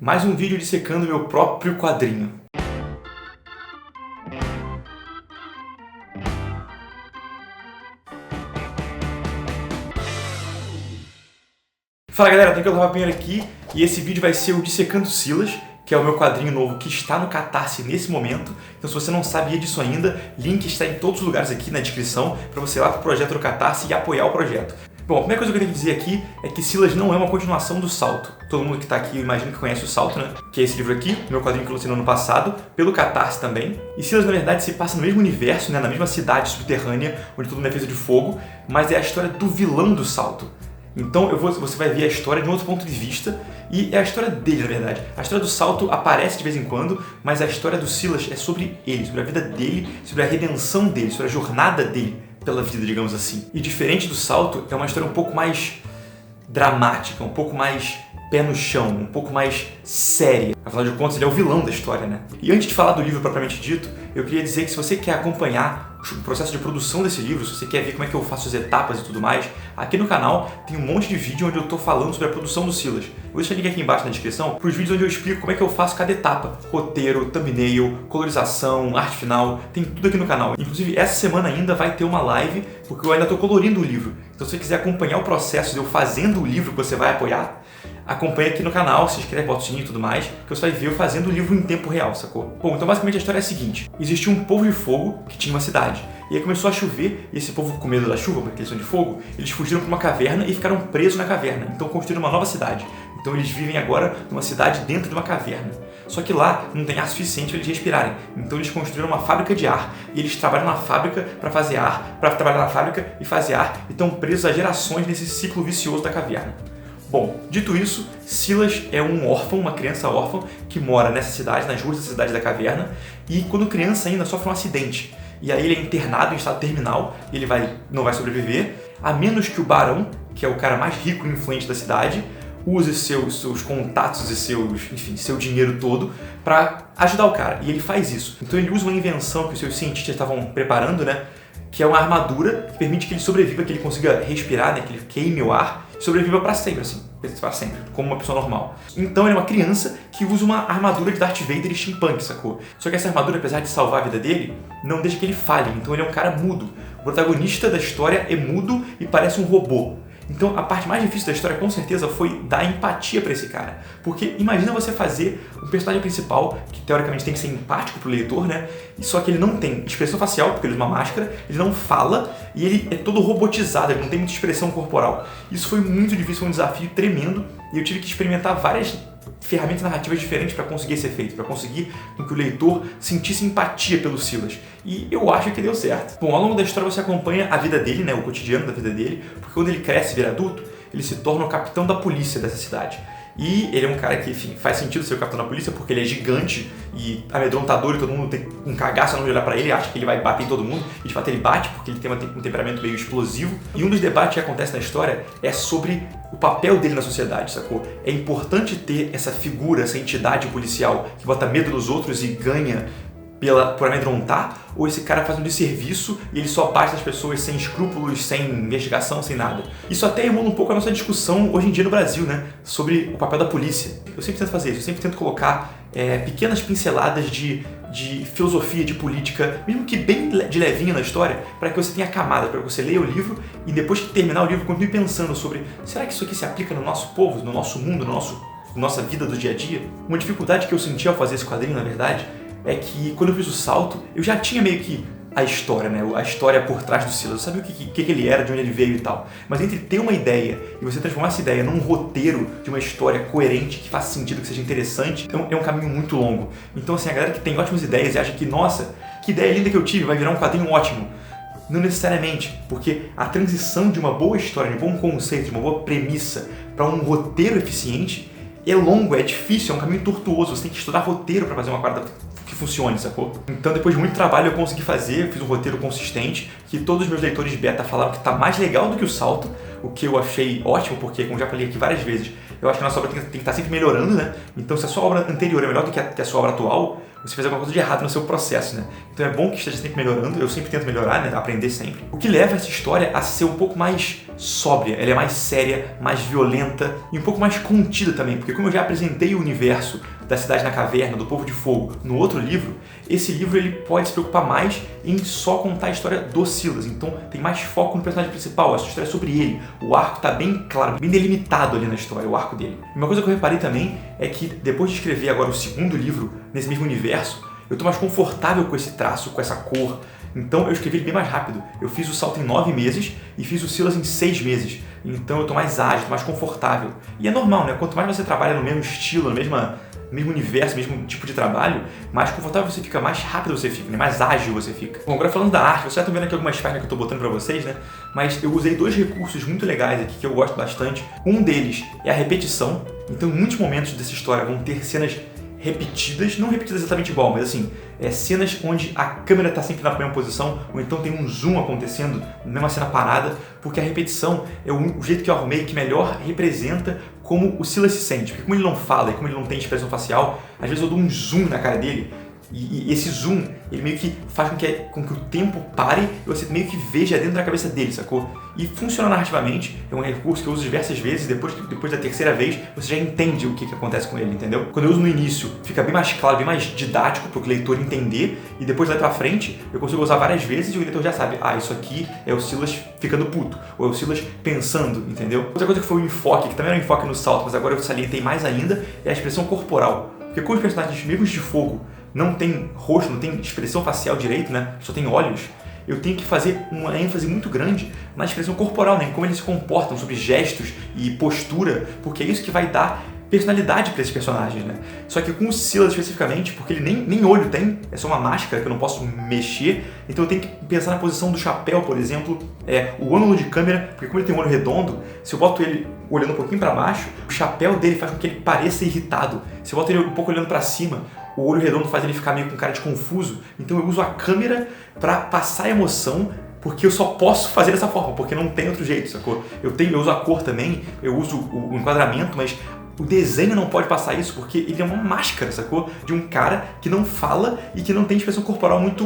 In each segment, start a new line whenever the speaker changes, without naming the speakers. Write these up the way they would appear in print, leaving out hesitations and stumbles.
Mais um vídeo dissecando meu próprio quadrinho. Fala galera, Tranquilo Rafa Pinheiro aqui e esse vídeo vai ser o Dissecando Silas, que é o meu quadrinho novo que está no Catarse nesse momento. Então se você não sabia disso ainda, link está em todos os lugares aqui na descrição para você ir lá pro projeto do Catarse e apoiar o projeto. Bom, a primeira coisa que eu tenho que dizer aqui é que Silas não é uma continuação do Salto. Todo mundo que está aqui, eu imagino que conhece o Salto, né? Que é esse livro aqui, meu quadrinho que eu lancei no ano passado, pelo Catarse também. E Silas, na verdade, se passa no mesmo universo, né? Na mesma cidade subterrânea, onde todo mundo é feito de fogo, mas é a história do vilão do Salto. Então você vai ver a história de um outro ponto de vista, e é a história dele, na verdade. A história do Salto aparece de vez em quando, mas a história do Silas é sobre ele, sobre a vida dele, sobre a redenção dele, sobre a jornada dele pela vida, digamos assim. E diferente do Salto, é uma história um pouco mais dramática, um pouco mais pé no chão, um pouco mais séria. Afinal de contas, ele é o vilão da história, né? E antes de falar do livro propriamente dito, eu queria dizer que se você quer acompanhar o processo de produção desse livro, se você quer ver como é que eu faço as etapas e tudo mais, aqui no canal tem um monte de vídeo onde eu tô falando sobre a produção do Silas. Vou deixar o link aqui embaixo na descrição para os vídeos onde eu explico como é que eu faço cada etapa. Roteiro, thumbnail, colorização, arte final, tem tudo aqui no canal. Inclusive, essa semana ainda vai ter uma live, porque eu ainda tô colorindo o livro. Então se você quiser acompanhar o processo de eu fazendo o livro que você vai apoiar, acompanha aqui no canal, se inscreve, bota o sininho e tudo mais, que você vai ver eu fazendo o livro em tempo real, sacou? Bom, então basicamente a história é a seguinte. Existia um povo de fogo que tinha uma cidade. E aí começou a chover, e esse povo com medo da chuva, porque eles são de fogo, eles fugiram para uma caverna e ficaram presos na caverna. Então construíram uma nova cidade. Então eles vivem agora numa cidade dentro de uma caverna. Só que lá não tem ar suficiente para eles respirarem. Então eles construíram uma fábrica de ar. E eles trabalham na fábrica para fazer ar, para trabalhar na fábrica e fazer ar, e estão presos há gerações nesse ciclo vicioso da caverna. Bom, dito isso, Silas é um órfão, uma criança órfã, que mora nessa cidade, nas ruas da cidade da caverna, e quando criança ainda sofre um acidente. E aí ele é internado em estado terminal, e ele não vai sobreviver, a menos que o barão, que é o cara mais rico e influente da cidade, use seus contatos e seu dinheiro todo para ajudar o cara. E ele faz isso. Então ele usa uma invenção que os seus cientistas estavam preparando, né? Que é uma armadura que permite que ele sobreviva, que ele consiga respirar, né? Que ele queime o ar e sobreviva para sempre, assim, para sempre, como uma pessoa normal. Então ele é uma criança que usa uma armadura de Darth Vader e steampunk, sacou? Só que essa armadura, apesar de salvar a vida dele, não deixa que ele falhe, então ele é um cara mudo. O protagonista da história é mudo e parece um robô. Então a parte mais difícil da história com certeza foi dar empatia pra esse cara. Porque imagina você fazer um personagem principal, que teoricamente tem que ser empático pro leitor, né? Só que ele não tem expressão facial, porque ele usa uma máscara, ele não fala e ele é todo robotizado, ele não tem muita expressão corporal. Isso foi muito difícil, foi um desafio tremendo e eu tive que experimentar várias ferramentas narrativas diferentes para conseguir esse efeito, para conseguir que o leitor sentisse empatia pelo Silas. E eu acho que deu certo. Bom, ao longo da história você acompanha a vida dele, né, o cotidiano da vida dele, porque quando ele cresce e vira adulto, ele se torna o capitão da polícia dessa cidade. E ele é um cara que, enfim, faz sentido ser o capitão da polícia porque ele é gigante e amedrontador e todo mundo tem um cagaço de olhar pra ele, acha que ele vai bater em todo mundo e de fato ele bate porque ele tem um temperamento meio explosivo. E um dos debates que acontece na história é sobre o papel dele na sociedade, sacou? É importante ter essa figura, essa entidade policial que bota medo nos outros e ganha por amedrontar, ou esse cara faz um desserviço e ele só bate nas pessoas sem escrúpulos, sem investigação, sem nada. Isso até emula um pouco a nossa discussão hoje em dia no Brasil, né? Sobre o papel da polícia. Eu sempre tento fazer isso, eu sempre tento colocar pequenas pinceladas de filosofia, de política, mesmo que bem de levinho na história, para que você tenha camada, para que você leia o livro e depois que terminar o livro continue pensando sobre será que isso aqui se aplica no nosso povo, no nosso mundo, na nossa vida do dia a dia? Uma dificuldade que eu senti ao fazer esse quadrinho, na verdade, é que quando eu fiz o Salto, eu já tinha meio que a história, né? A história por trás do Silas. Eu sabia o que ele era, de onde ele veio e tal. Mas entre ter uma ideia e você transformar essa ideia num roteiro de uma história coerente, que faça sentido, que seja interessante, é um caminho muito longo. Então, assim, a galera que tem ótimas ideias e acha que, nossa, que ideia linda que eu tive, vai virar um quadrinho ótimo. Não necessariamente, porque a transição de uma boa história, de um bom conceito, de uma boa premissa para um roteiro eficiente é longo, é difícil, é um caminho tortuoso. Você tem que estudar roteiro para fazer uma parada que funcione, sacou? Então depois de muito trabalho eu consegui fazer, fiz um roteiro consistente, que todos os meus leitores de beta falaram que tá mais legal do que o Salto, o que eu achei ótimo, porque como já falei aqui várias vezes, eu acho que a nossa obra tem que estar sempre melhorando, né? Então se a sua obra anterior é melhor do que a sua obra atual, você fez alguma coisa de errado no seu processo, né? então é bom que esteja sempre melhorando, eu sempre tento melhorar, né, aprender sempre. O que leva essa história a ser um pouco mais sóbria, ela é mais séria, mais violenta e um pouco mais contida também, porque como eu já apresentei o universo da Cidade na Caverna, do Povo de Fogo, no outro livro, esse livro ele pode se preocupar mais em só contar a história do Silas, então tem mais foco no personagem principal, essa história é sobre ele, o arco tá bem claro, bem delimitado ali na história, o arco dele. E uma coisa que eu reparei também é que depois de escrever agora o segundo livro nesse mesmo universo, eu tô mais confortável com esse traço, com essa cor, então eu escrevi ele bem mais rápido. Eu fiz o salto em 9 meses e fiz o Silas em 6 meses. Então eu tô mais ágil, tô mais confortável. E é normal, né? Quanto mais você trabalha no mesmo estilo, no mesmo universo, mesmo tipo de trabalho, mais confortável você fica, mais rápido você fica, né? Mais ágil você fica. Bom, agora falando da arte, vocês já estão vendo aqui algumas páginas que eu tô botando pra vocês, né? Mas eu usei 2 recursos muito legais aqui que eu gosto bastante. Um deles é a repetição. Então, em muitos momentos dessa história vão ter cenas repetidas, não repetidas exatamente igual, mas assim, cenas onde a câmera está sempre na mesma posição, ou então tem um zoom acontecendo, numa cena parada, porque a repetição é o jeito que eu arrumei que melhor representa como o Silas se sente, porque como ele não fala e como ele não tem expressão facial, às vezes eu dou um zoom na cara dele, e esse zoom, ele meio que faz com que o tempo pare e você meio que veja dentro da cabeça dele, sacou? E funciona narrativamente, é um recurso que eu uso diversas vezes, depois da terceira vez, você já entende o que acontece com ele, entendeu? Quando eu uso no início, fica bem mais claro, bem mais didático para o leitor entender, e depois lá pra frente, eu consigo usar várias vezes e o leitor já sabe, isso aqui é o Silas ficando puto, ou é o Silas pensando, entendeu? Outra coisa que foi o enfoque, que também era um enfoque no salto, mas agora eu salientei mais ainda, é a expressão corporal. Porque como os personagens mesmos de fogo não tem rosto, não tem expressão facial direito, né? Só tem olhos. Eu tenho que fazer uma ênfase muito grande na expressão corporal, né? Em como eles se comportam, sobre gestos e postura, porque é isso que vai dar personalidade para esses personagens, né? Só que com o Silas especificamente, porque ele nem olho tem, é só uma máscara que eu não posso mexer, então eu tenho que pensar na posição do chapéu, por exemplo, o ângulo de câmera, porque como ele tem um olho redondo, se eu boto ele olhando um pouquinho para baixo, o chapéu dele faz com que ele pareça irritado. Se eu boto ele um pouco olhando para cima, o olho redondo faz ele ficar meio com cara de confuso, então eu uso a câmera para passar a emoção, porque eu só posso fazer dessa forma, porque não tem outro jeito, sacou? Eu uso a cor também, eu uso o enquadramento, mas o desenho não pode passar isso, porque ele é uma máscara, sacou? De um cara que não fala e que não tem expressão corporal muito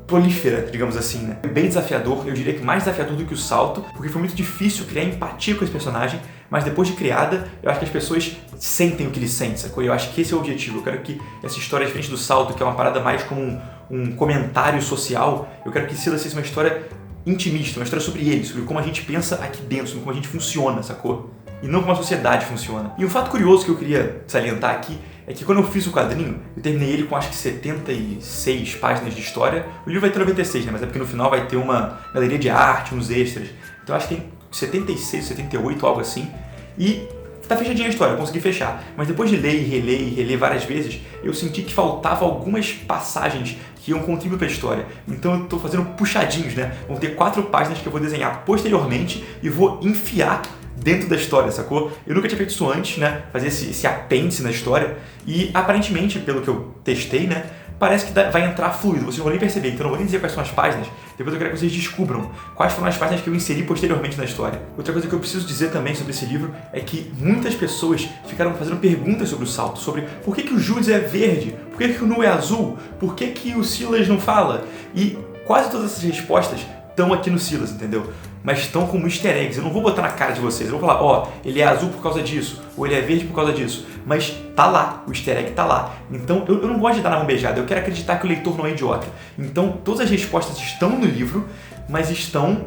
prolífera, digamos assim, né? É bem desafiador, eu diria que mais desafiador do que o salto, porque foi muito difícil criar empatia com esse personagem, mas depois de criada, eu acho que as pessoas sentem o que ele sente, sacou? Eu acho que esse é o objetivo, eu quero que essa história, diferente do salto, que é uma parada mais como um comentário social, eu quero que Silas seja uma história intimista, uma história sobre ele, sobre como a gente pensa aqui dentro, sobre como a gente funciona, sacou? E não como a sociedade funciona. E um fato curioso que eu queria salientar aqui é que quando eu fiz o quadrinho, eu terminei ele com acho que 76 páginas de história. O livro vai ter 96, né? Mas é porque no final vai ter uma galeria de arte, uns extras. Então acho que tem 76, 78, algo assim. E tá fechadinha a história, eu consegui fechar. Mas depois de ler e reler várias vezes, eu senti que faltava algumas passagens que iam contribuir para a história. Então eu tô fazendo puxadinhos, né? Vão ter 4 páginas que eu vou desenhar posteriormente e vou enfiar dentro da história, sacou? Eu nunca tinha feito isso antes, né? Fazer esse apêndice na história. E aparentemente, pelo que eu testei, né? Parece que vai entrar fluido, vocês não vão nem perceber, então eu não vou nem dizer quais são as páginas, depois eu quero que vocês descubram quais foram as páginas que eu inseri posteriormente na história. Outra coisa que eu preciso dizer também sobre esse livro é que muitas pessoas ficaram fazendo perguntas sobre o salto, sobre por que o Judas é verde, por que o Nu é azul, por que o Silas não fala, e quase todas essas respostas estão aqui no Silas, entendeu? Mas estão como easter eggs, eu não vou botar na cara de vocês, eu vou falar, ele é azul por causa disso, ou ele é verde por causa disso, mas tá lá, o easter egg tá lá. Então eu não gosto de dar na mão beijada, eu quero acreditar que o leitor não é idiota. Então todas as respostas estão no livro, mas estão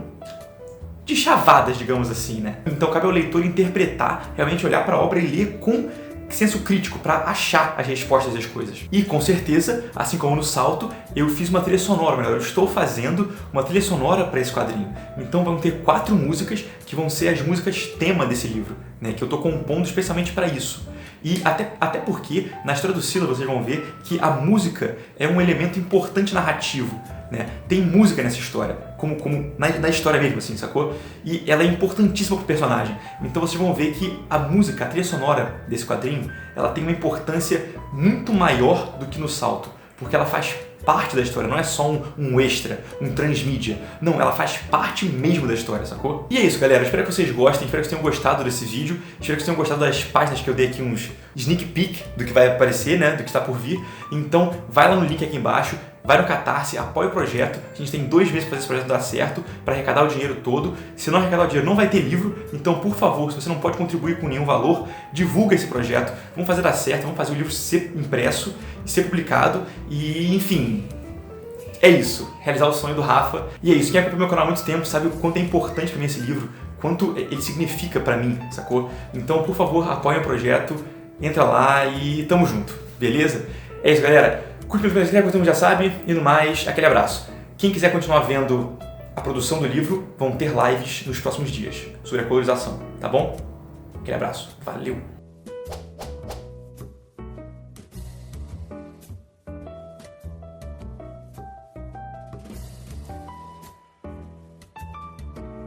deschavadas, digamos assim, né? Então cabe ao leitor interpretar, realmente olhar para a obra e ler com senso crítico para achar as respostas das coisas. E com certeza, assim como no salto, eu fiz uma trilha sonora, melhor, eu estou fazendo uma trilha sonora para esse quadrinho. Então vão ter 4 músicas que vão ser as músicas tema desse livro, né, que eu estou compondo especialmente para isso. E até porque, na história do Silas, vocês vão ver que a música é um elemento importante narrativo, né? Tem música nessa história, como na história mesmo, assim, sacou? E ela é importantíssima pro personagem. Então vocês vão ver que a música, a trilha sonora desse quadrinho, ela tem uma importância muito maior do que no salto, porque ela faz parte da história, não é só um extra, um transmídia. Não, ela faz parte mesmo da história, sacou? E é isso, galera. Espero que vocês gostem, espero que vocês tenham gostado desse vídeo, espero que vocês tenham gostado das páginas que eu dei aqui, uns sneak peek do que vai aparecer, né, do que está por vir. Então, vai lá no link aqui embaixo, vai no Catarse, apoia o projeto. A gente tem 2 meses para fazer esse projeto dar certo, para arrecadar o dinheiro todo. Se não arrecadar o dinheiro, não vai ter livro. Então, por favor, se você não pode contribuir com nenhum valor, divulga esse projeto. Vamos fazer dar certo, vamos fazer o livro ser impresso e ser publicado. E, enfim, é isso. Realizar o sonho do Rafa. E é isso. Quem acompanha meu canal há muito tempo sabe o quanto é importante para mim esse livro, quanto ele significa para mim, sacou? Então, por favor, apoia o projeto, entra lá e tamo junto, beleza? É isso, galera. Curte o vídeo se todo mundo já sabe, e no mais, aquele abraço. Quem quiser continuar vendo a produção do livro, vão ter lives nos próximos dias sobre a colorização, tá bom? Aquele abraço, valeu!